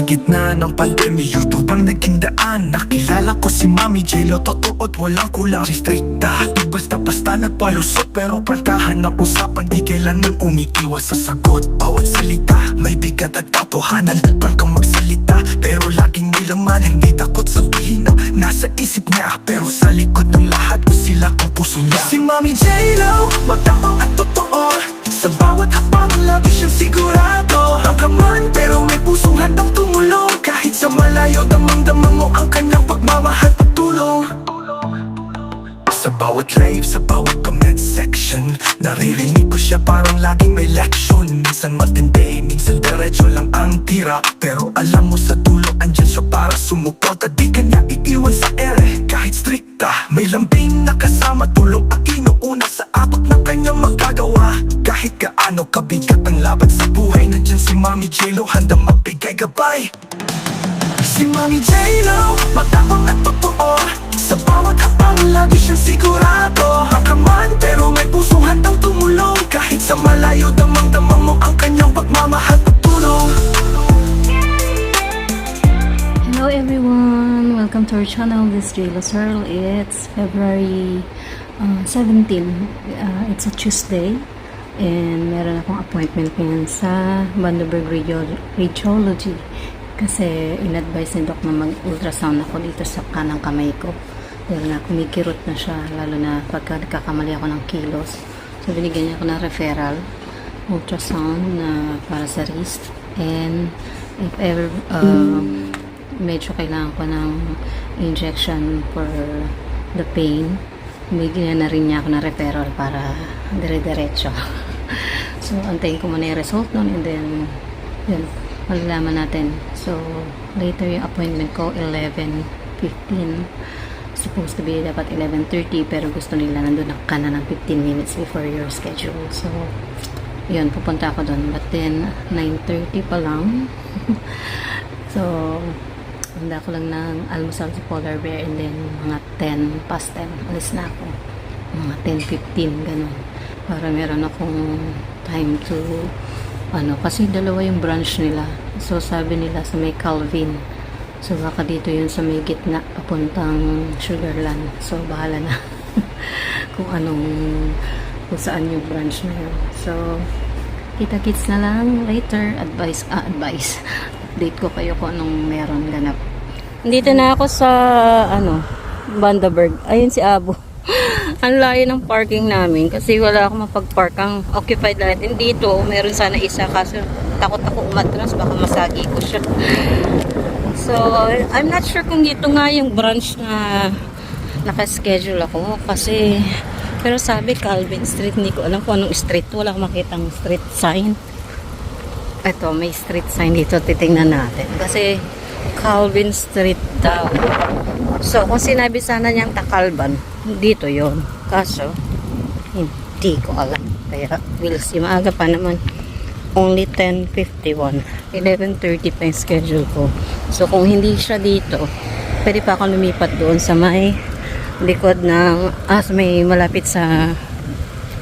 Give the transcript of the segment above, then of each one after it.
gitna ng pandemya, YouTube ang naging daan. Nakilala ko si Mami J-Lo, totoo at walang kulang. Strikta, di basta-basta nagpalusot, pero partahan ng usapan, di kailanman umiiwas sa sagot. Bawat salita, may bigat at katotohanan. Pagkang magsalita, pero laging may laman. Hindi takot sabihin na nasa isip niya, pero sa likod ng lahat ko sila kung puso niya. Si Mami J-Lo, matapang at totoo. Sa bawat hakbang lagi siyang sigurado. Hanggaman pero may pusong handang tumulong. Kahit sa malayo, damang-damang mo ang kanyang pagmamahal at tulong. Sa bawat live, sa bawat comment section, naririnig ko siya parang laging may leksyon. Minsan matindi, minsan diretso lang ang tira, pero alam mo sa dulo, andyan siya para sumuporta. Di kanya iiwan sa ere, kahit strikta. May lambing na kasama, tulong ang inuuna sa apak ng kanyang magagawa. Kahit gaano kabigat ang laban sa buhay, nandyan si Mami J-Lo, handang magbigay gabay. Si Mami J-Lo, matapang at totoo. Sa bawat hakbang lagi siyang sigurado. Hanggaman pero may pusong handang tumulong. Kahit sa malayo, damang-damang mo ang kanyang pagmamahal at tulong. Hello everyone! Welcome to our channel. This is J-Lo Searle. It's February 17. It's a Tuesday. And meron akong appointment ngayon sa Bundaberg Radiology. Kasi in-advise ni Doc na mag-ultrasound ako dito sa kanang kamay ko. Dahil na kumikirot na siya, lalo na pagka nagkakamali ako ng kilos. So binigyan niya ako ng referral ultrasound na para sa wrist. And if ever medyo kailangan ko ng injection for the pain, bigyan na rin niya ako ng referral para dire-diretso. So antayin ko muna yung result nun, and then yun, malalaman natin. So later yung appointment ko 11:15, supposed to be dapat 11:30, pero gusto nila nandun ka na ng 15 minutes before your schedule. So yun, pupunta ako dun, but then 9:30 pa lang. So handa ko lang ng almusal sa Polar Bear, and then mga 10 past 10 alis na ako, mga 10:15 ganun, para meron akong time to kasi dalawa yung branch nila. So sabi nila sa may Calvin, so baka dito yun sa may gitna papuntang Sugarland. So bahala na kung kung saan yung branch na yun. So kita-kits na lang later. Advice update ko kayo kung anong meron ganap. Dito na ako sa Bundaberg. Ayun si Abo. Ang layo ng parking namin kasi wala akong mapag-park. Ang occupied lahat. Dito, meron sana isa, kaso takot ako umatras, baka masagi ko siya. So, I'm not sure kung dito nga yung branch na nakaschedule ako kasi, pero sabi Calvin Street, hindi ko alam kung anong street. Wala akong makitang street sign. Ito, may street sign dito, titingnan natin kasi Calvin Street daw. So, kung sinabi sana niyang Takalban, dito yon. Kaso, hindi ko alam. Kaya, we'll see. Maaga pa naman. Only 10:51. 11:30 pa yung schedule ko. So, kung hindi siya dito, pwede pa ako lumipat doon sa may likod ng, sa may malapit sa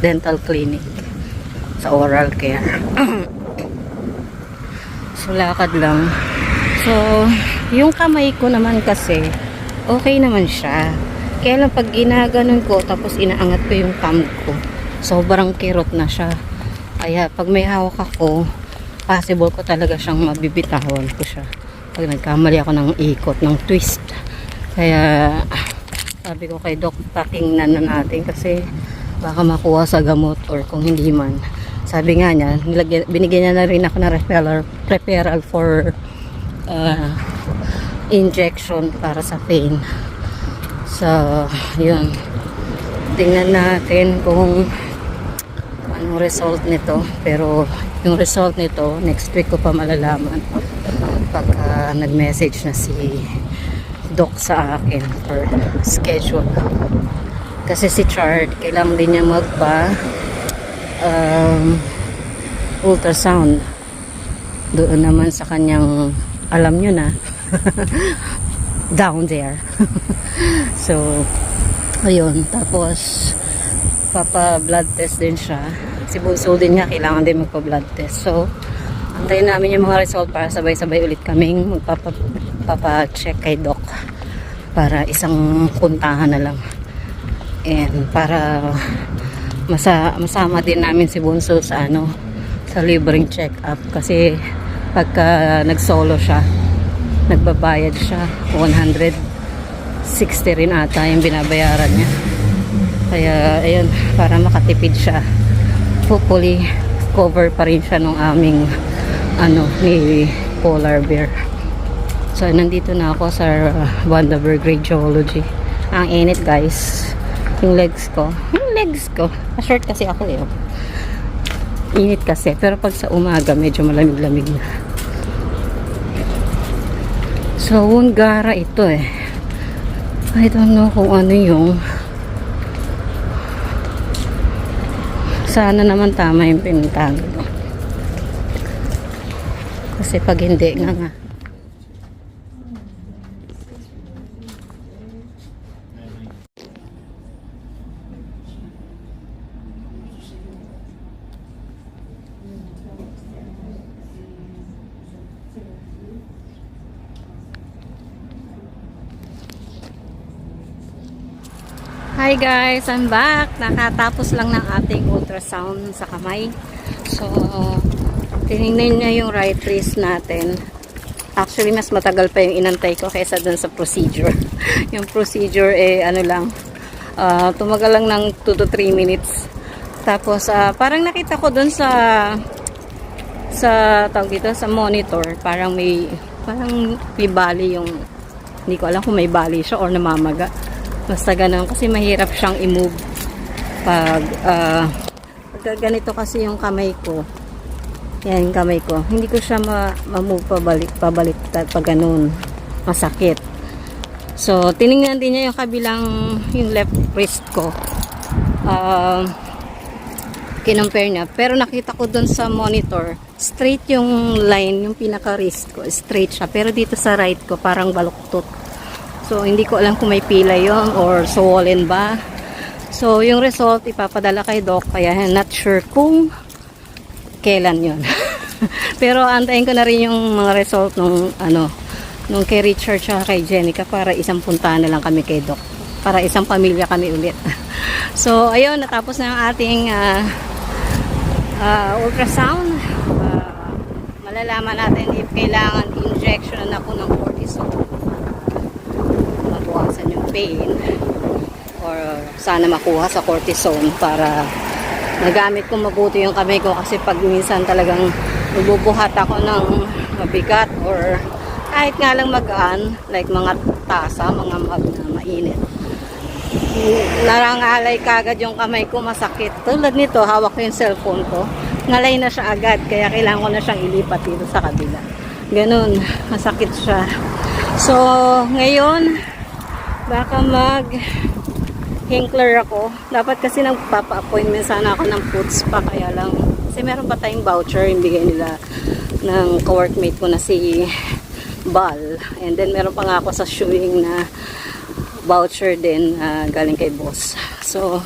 dental clinic. Sa oral care. So, lakad lang. So, yung kamay ko naman kasi, okay naman siya. Kaya lang pag ginaganon ko, tapos inaangat ko yung thumb ko, sobrang kirot na siya. Kaya pag may hawak ako, possible ko talaga siyang mabibitawan ko siya. Pag nagkamali ako ng ikot, ng twist. Kaya, sabi ko kay Doc, pakinggan na natin kasi baka makuha sa gamot or kung hindi man. Sabi nga niya, binigyan niya na rin ako ng referral for injection para sa pain. So, yun. Tingnan natin kung anong result nito. Pero, yung result nito, next week ko pa malalaman. Pagka nag-message na si Doc sa akin for schedule. Kasi si Chard, kailangan din niya ultrasound. Doon naman sa kanyang, alam nyo na, down there. So, ayun. Tapos, papa-blood test din siya. Si bunso din niya, kailangan din magpa-blood test. So, Antayin namin yung mga result para sabay-sabay ulit kaming magpapa-check kay Doc. Para isang puntahan na lang. And para masama din namin si Bunso sa sa libreng check-up. Kasi pagka nag-solo siya, nagbabayad siya 160 rin ata yung binabayaran niya. Kaya ayun, para makatipid siya, hopefully cover pa rin siya nung aming ni Polar Bear. So nandito na ako sa Bundaberg Radiology. Ang init guys, yung legs ko short kasi ako init kasi, pero pag sa umaga medyo malamig-lamig na. So, Wungara ito I don't know kung ano yung sana naman tama yung pinuntahan ko. Kasi pag hindi nga. Hi guys, I'm back. Nakatapos lang ng ating ultrasound sa kamay. So, tinignan niya yung right wrist natin. Actually, mas matagal pa yung inantay ko kaysa dun sa procedure. Yung procedure tumagal lang ng 2 to 3 minutes. Tapos, parang nakita ko dun sa tawag dito, sa monitor, parang may bali yung, hindi ko alam kung may bali siya or namamaga. Basta ganun, kasi mahirap siyang i-move pag ganito kasi yung kamay ko. Yan yung kamay ko. Hindi ko siya ma-move pabalik pag ganun. Masakit. So, tinignan din niya yung kabilang, yung left wrist ko. Kinompare niya. Pero nakita ko dun sa monitor, straight yung line, yung pinaka-wrist ko. Straight siya. Pero dito sa right ko, parang baluktot. So, hindi ko alam kung may pila yon or swollen ba. So, yung result, ipapadala kay Doc. Kaya, not sure kung kailan yon. Pero, antayin ko na rin yung mga result nung kay Richard at kay Jenica para isang puntahan na lang kami kay Doc. Para isang pamilya kami ulit. So, ayun, natapos na ang ating ultrasound. Malalaman natin if kailangan injection ako ng cortisone. Mabuwasan yung pain or sana makuha sa cortisone para nagamit ko mabuti yung kamay ko, kasi pag minsan talagang nabubuhat ako ng mabigat or kahit nga lang magaan, like mga tasa, mga mag na mainit, narangalay kagad yung kamay ko, masakit. Tulad nito, hawak ko yung cellphone ko, ngalay na siya agad, kaya kailangan ko na siyang ilipat dito sa kabila. Ganun, masakit siya. So, ngayon baka mag-hinkler ako. Dapat kasi nagpapa-appointment sana ako ng foot spa, kaya lang kasi meron pa tayong voucher yung bigay nila ng co-workmate ko na si Bal. And then meron pa nga ako sa shoeing na voucher din galing kay boss. So,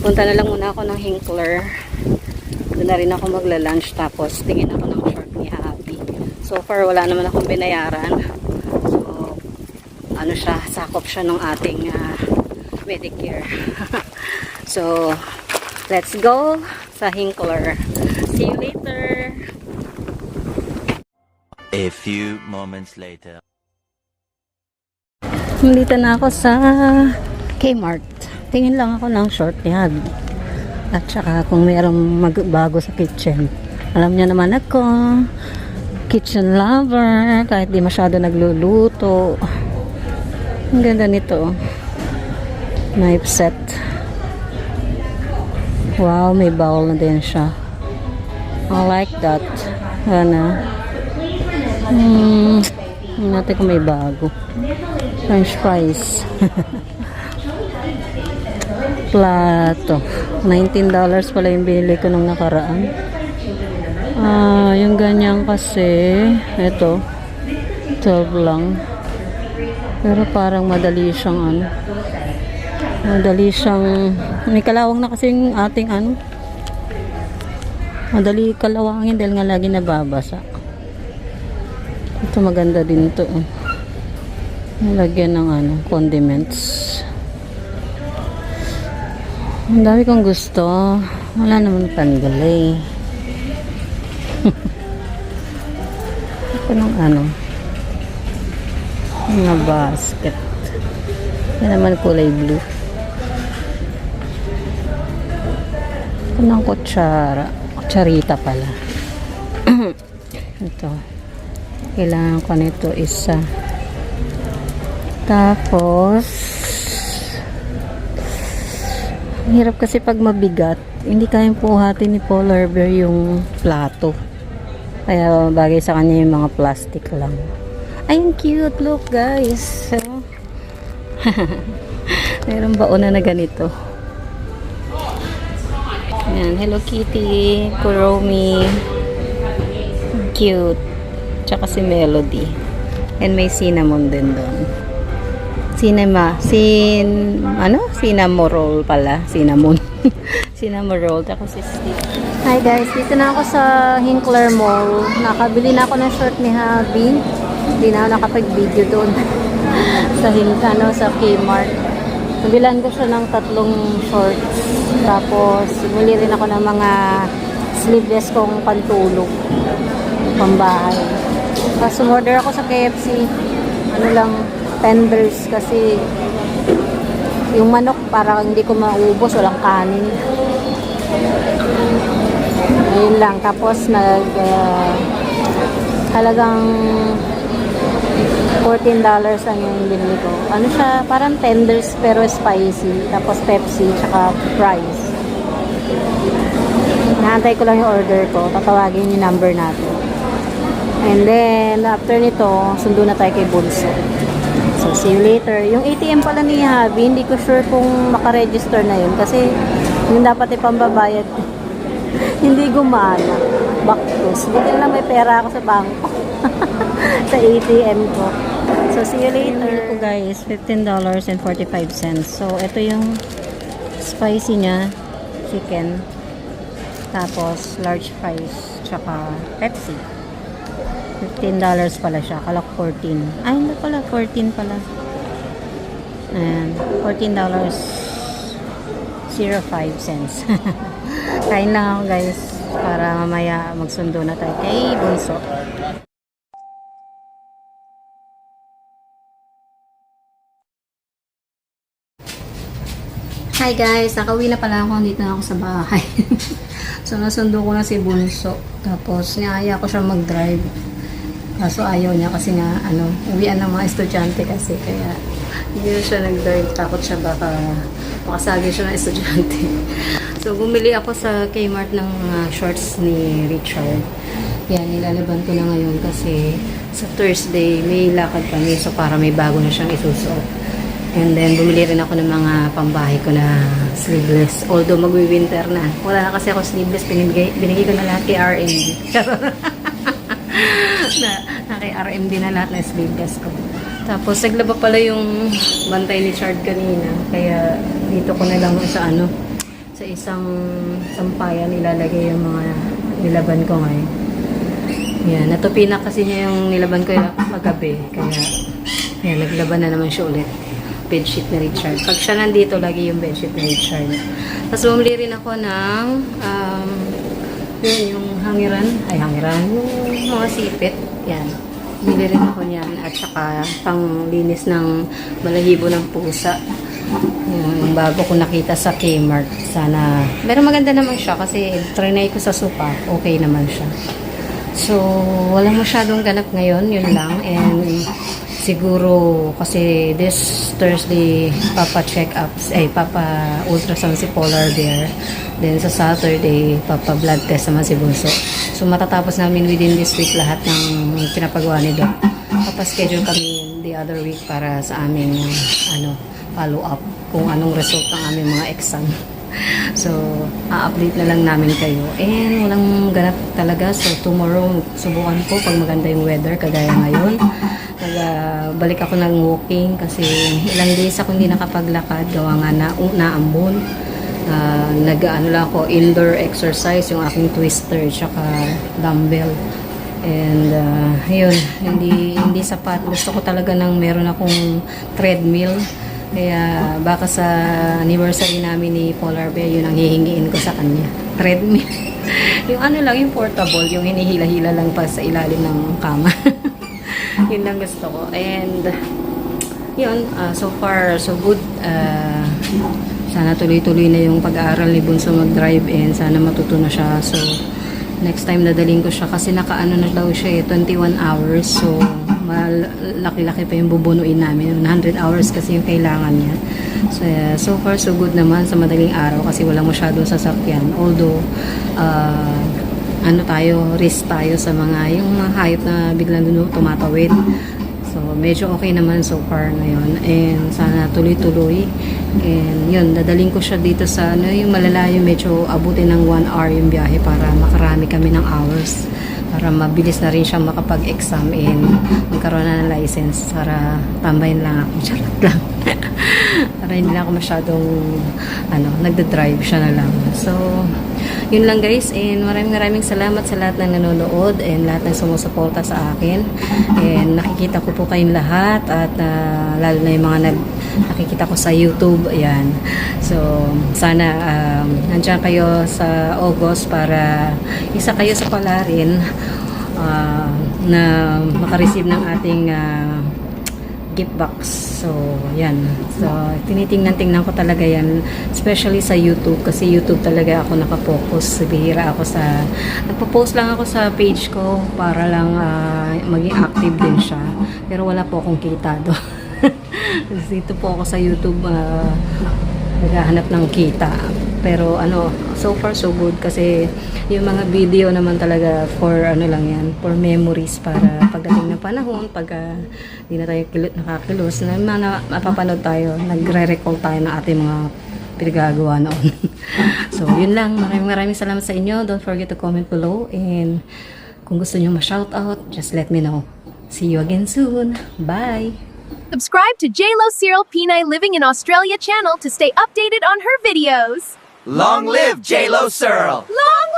punta na lang muna ako ng hinkler. Doon na rin ako magla-lunch, tapos tingin ako ng short ni Happy. So far, wala naman akong binayaran. Siya, sakop siya ng ating Medicare. So, let's go sa hinkler. See you later. A few moments later. Nandito na ako sa Kmart. Tingin lang ako ng short ni Happy. At saka kung mayroong magbago sa kitchen. Alam niya naman ako, kitchen lover, kahit di masyado nagluluto. Ang ganda nito. Knife set. Wow, may bowl na din siya. I like that. Hindi natin kung may bago. French fries. Plato. $19 pala yung binili ko nung nakaraan. Yung ganyan kasi, ito, 12 lang. Pero parang madali siyang may kalawang na kasi yung ating Madali kalawangin dahil nga lagi nababasa. Ito maganda din to. Nalagyan ng condiments. Ang dami kong gusto. Wala naman tanggal Ito ng mga basket. Yan naman kulay blue. Ito ng kutsara. Kutsarita pala. Ito. Kailangan ko nito isa. Tapos, hirap kasi pag mabigat, hindi kayang puhatin ni Polar Bear yung plato. Kaya bagay sa kanya yung mga plastic lang. Ay, ang cute. Look, guys. Mayroong baon na ganito. Yan, Hello Kitty, Kuromi. Cute. Tsaka si Melody. And may cinnamon din doon. Cinnamoroll pala. Cinnamon. Cinnamoroll. Tsaka si Steve. Hi guys, dito na ako sa Hinkler Mall. Nakabili na ako ng short ni Habi. Hindi na ako nakapag-video doon. sa Kmart. Nabilan ko siya ng 3 shorts. Tapos, bumili rin ako ng mga sleeveless kong pantulog. Pambahay. Tapos, umorder ako sa KFC. Tenders kasi yung manok parang hindi ko maubos, walang kanin. Ayun lang. Tapos, halagang $14 ang yung binili ko. Siya, parang tenders pero spicy. Tapos Pepsi, tsaka fries. Naantay ko lang yung order ko. Tatawagin yung number natin. And then, after nito, sundo na tayo kay Bunso. So, see you later. Yung ATM pala ni Habi, hindi ko sure kung makaregister na yun. Kasi, yung dapat ipambabayad, hindi gumana. Baktos. Buti lang may pera ako sa bangko. Sa ATM ko. So, see you later. Ito guys, $15.45. So, ito yung spicy niya. Chicken. Tapos, large fries. Tsaka, Pepsi. $15 pala siya. Kala ko 14. Ay, hindi pala. 14 pala. Ayan. $14.05. Kain lang ako guys. Para mamaya magsundo na tayo kay Bunso. Hi guys, nakauwi na pala ako. Dito na ako sa bahay. So, nasundo ko na si Bunso. Tapos, niaya ko siya mag-drive. Kaso, ayaw niya kasi nga, uwian ng mga estudyante kasi. Kaya, hindi na siya nag-drive. Takot siya baka makasagi siya ng estudyante. So, bumili ako sa Kmart ng shorts ni Richard. Yan, nilalaban ko na ngayon kasi sa Thursday, may lakad kami. So, para may bago na siyang isusuot. And then, bumili rin ako ng mga pambahay ko na sleeveless. Although, magwi-winter na. Wala na kasi ako sleeveless. Binigay ko na lahat kay RMD. na kay RMD na lahat na sleeveless ko. Tapos, naglaba pala yung bantay ni Chard kanina. Kaya, dito ko na lang sa sa isang sampayan nilalagay yung mga nilaban ko ngayon. Yan. Natupi na kasi niya yung nilaban ko yung magabi. Kaya, yan, naglaban na naman siya ulit. Bedsheet ni Richard. Pag siya nandito, lagi yung bedsheet ni Richard. Tapos bumili rin ako ng yung hangiran, yung mga sipit. Yan. Bili rin ako niyan. At saka panglinis ng balahibo ng pusa. Yung bago ko nakita sa Kmart. Sana, pero maganda naman siya kasi trinay ko sa sopa. Okay naman siya. So, walang masyadong ganap ngayon. Yun lang. And siguro kasi this Thursday papa-ultrasound si Polar Bear. Then sa Saturday papa-blood test naman si Bunso. So matatapos namin within this week lahat ng pinapagawa ni Doc. Papa-schedule kami the other week para sa aming follow up kung anong result ng aming mga exam. So, a-update na lang namin kayo. And walang ganap talaga. So, tomorrow, subukan ko pag maganda yung weather, kagaya ngayon. Balik ako ng walking kasi ilang days ako hindi nakapaglakad. Gawa nga na naambon. nag-ano lang ako, indoor exercise, yung aking twister, tsaka dumbbell. And yun, hindi sapat. Gusto ko talaga ng meron akong treadmill. Kaya baka sa anniversary namin ni Polar Bear, yun ang hihingiin ko sa kanya. Treadmill. Yung ano lang, yung portable, yung hinihila-hila lang pa sa ilalim ng kama. Yun lang gusto ko. And yun, so far so good. Sana tuloy-tuloy na yung pag-aaral ni Bunso mag-drive and sana matuto na siya. So next time dadaling ko siya kasi nakaano na daw siya 21 hours. So malaki-laki pa yung bubunuin namin. 100 hours kasi yung kailangan niya. So, so far so good naman sa madaling araw kasi walang masyadong sasakyan. Although ano tayo, risk tayo sa yung mga hayop na biglang tumatawid. So, medyo okay naman so far ngayon. And sana tuloy-tuloy. And yun, dadaling ko siya dito sa yung malalayo, medyo abutin ng 1 hour yung biyahe para makarami kami ng hours. Para mabilis na rin siya makapag-exam and magkaroon na ng license para tambayin lang ako. Charot lang. Para hindi lang ako masyadong nagda-drive siya na lang. So, yun lang guys, and maraming salamat sa lahat ng nanonood and lahat ng sumusuporta sa akin. And nakikita ko po kayong lahat at lalo na yung mga nakikita ko sa YouTube. Ayan. So, sana nandiyan kayo sa August para isa kayo sa palarin na makareceive ng ating gift box. So, yan. So, tinitingnan ko talaga yan. Especially sa YouTube. Kasi YouTube talaga ako nakapokus. Bihira ako sa... Nagpo-post lang ako sa page ko para lang maging active din siya. Pero wala po akong kita doon. Dito po ako sa YouTube naghahanap ng kita. Pero so far so good kasi yung mga video naman talaga for lang yan, for memories para pagdating ng panahon, pag di na tayo nakakilos, na mapapanood tayo, nagre-recall tayo ng ating mga pinagagawa noon. So, yun lang. Maraming salamat sa inyo. Don't forget to comment below and kung gusto nyo ma-shoutout, just let me know. See you again soon. Bye! Subscribe to JLo Cyril Pinay Living in Australia channel to stay updated on her videos. Long live J-Lo Searle! Long